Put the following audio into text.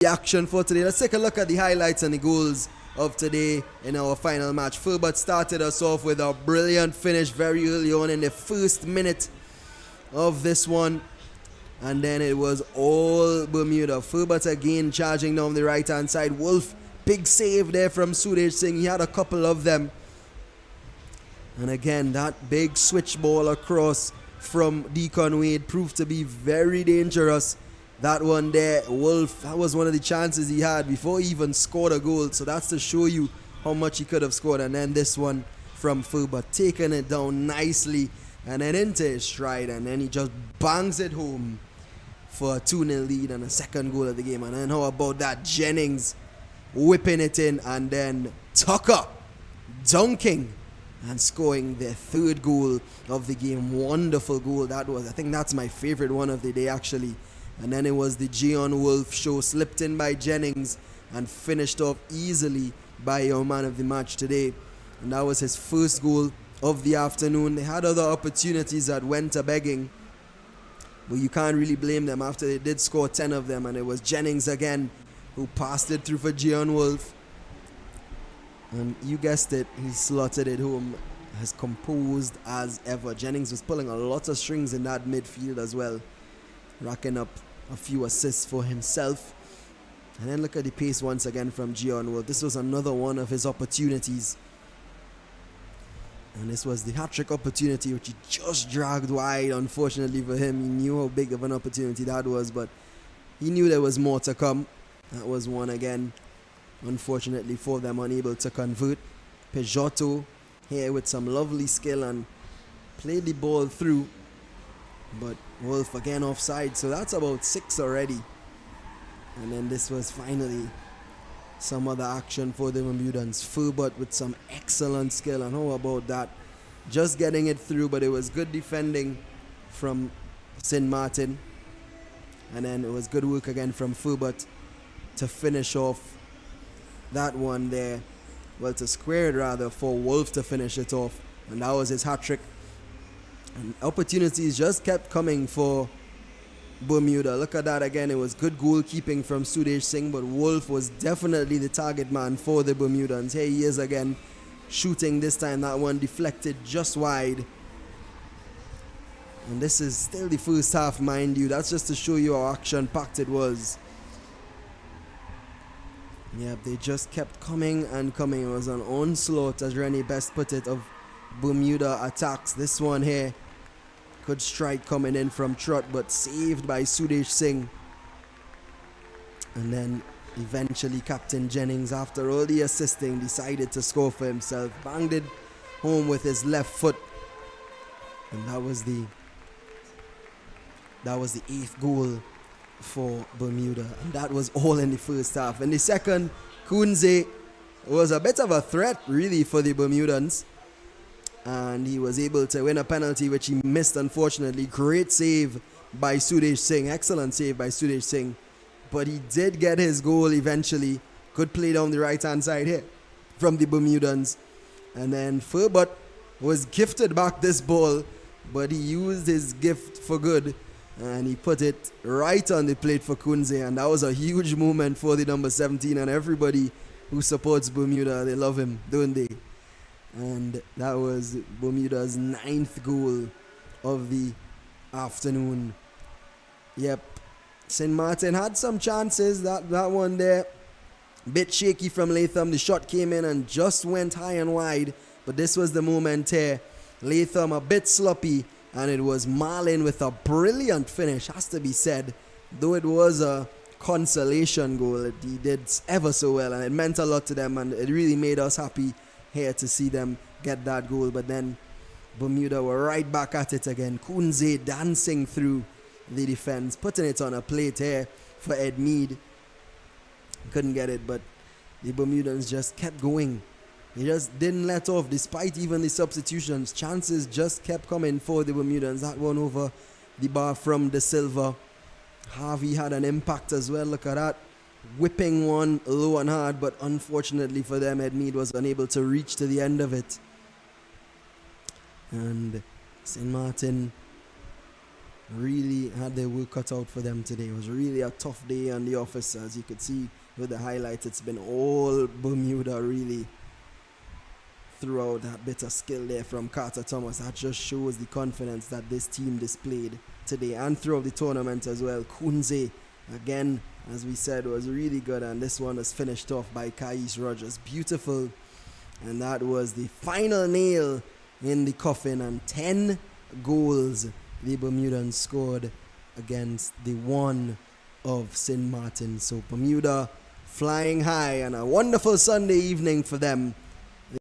the action for today. Let's take a look at the highlights and the goals of today in our final match. Filbert started us off with a brilliant finish very early on in the first minute of this one. And then it was all Bermuda. Filbert again charging down the right hand side. Wolf, big save there from Sudesh Singh. He had a couple of them. And again, that big switch ball across from Deacon Wade proved to be very dangerous. That one there, Wolf, that was one of the chances he had before he even scored a goal. So that's to show you how much he could have scored. And then this one from Filbert, taking it down nicely and then into his stride. And then he just bangs it home for a 2-0 lead and a second goal of the game. And then how about that? Jennings whipping it in, and then Tucker dunking and scoring their third goal of the game. Wonderful goal that was. I think that's my favorite one of the day actually. And then it was the Gion Wolf show, slipped in by Jennings and finished off easily by your man of the match today. And that was his first goal of the afternoon. They had other opportunities that went a begging, but you can't really blame them after they did score 10 of them. And it was Jennings again who passed it through for Gion Wolf. And you guessed it, he slotted it home as composed as ever. Jennings was pulling a lot of strings in that midfield as well, racking up a few assists for himself. And then look at the pace once again from Gion Wolf. This was another one of his opportunities. And this was the hat-trick opportunity, which he just dragged wide, unfortunately for him. He knew how big of an opportunity that was, but he knew there was more to come. That was one again, unfortunately for them, unable to convert. Peugeot here with some lovely skill and played the ball through, but Wolf again offside, so that's about 6 already. And then this was finally some other action for the Bermudans. Filbert with some excellent skill, and how about that? Just getting it through, but it was good defending from Sint Maarten. And then it was good work again from Filbert to finish off that one there. Well, to square it rather, for Wolf to finish it off. And that was his hat-trick. And opportunities just kept coming for Bermuda. Look at that again. It was good goalkeeping from Sudesh Singh, but Wolf was definitely the target man for the Bermudans. Here he is again, shooting this time. That one deflected just wide. And this is still the first half, mind you. That's just to show you how action-packed it was. Yep, they just kept coming and coming. It was an onslaught, as Rennie Best put it, of Bermuda attacks. This one here, good strike coming in from Trott, but saved by Sudesh Singh. And then eventually Captain Jennings, after all the assisting, decided to score for himself. Banged it home with his left foot. And that was the 8th goal for Bermuda. And that was all in the first half. In the second, Kunze was a bit of a threat really for the Bermudans. And he was able to win a penalty, which he missed, unfortunately. Great save by Sudesh Singh. Excellent save by Sudesh Singh. But he did get his goal eventually. Good play down the right-hand side here from the Bermudans. And then Filbert was gifted back this ball, but he used his gift for good. And he put it right on the plate for Kunze. And that was a huge moment for the number 17. And everybody who supports Bermuda, they love him, don't they? And that was Bermuda's 9th goal of the afternoon. Yep. Sint Maarten had some chances. That one there, bit shaky from Latham. The shot came in and just went high and wide. But this was the moment here. Latham a bit sloppy. And it was Marlin with a brilliant finish, has to be said. Though it was a consolation goal, he did ever so well. And it meant a lot to them. And it really made us happy here to see them get that goal. But then Bermuda were right back at it again. Kunze dancing through the defense, putting it on a plate here for Ed Mead. Couldn't get it, but the Bermudans just kept going. They just didn't let off despite even the substitutions. Chances just kept coming for the Bermudans. That one over the bar from De Silva. Harvey had an impact as well. Look at that. Whipping one low and hard, but unfortunately for them, Ed Mead was unable to reach to the end of it. And Sint Maarten really had their work cut out for them today. It was really a tough day on the office, as you could see with the highlights. It's been all Bermuda really throughout. That bit of skill there from Carter Thomas. That just shows the confidence that this team displayed today and throughout the tournament as well. Kunze, again, as we said, was really good, and this one was finished off by Kais Rogers. Beautiful. And that was the final nail in the coffin, and 10 goals the Bermudans scored against the one of Sint Maarten. So Bermuda flying high, and a wonderful Sunday evening for them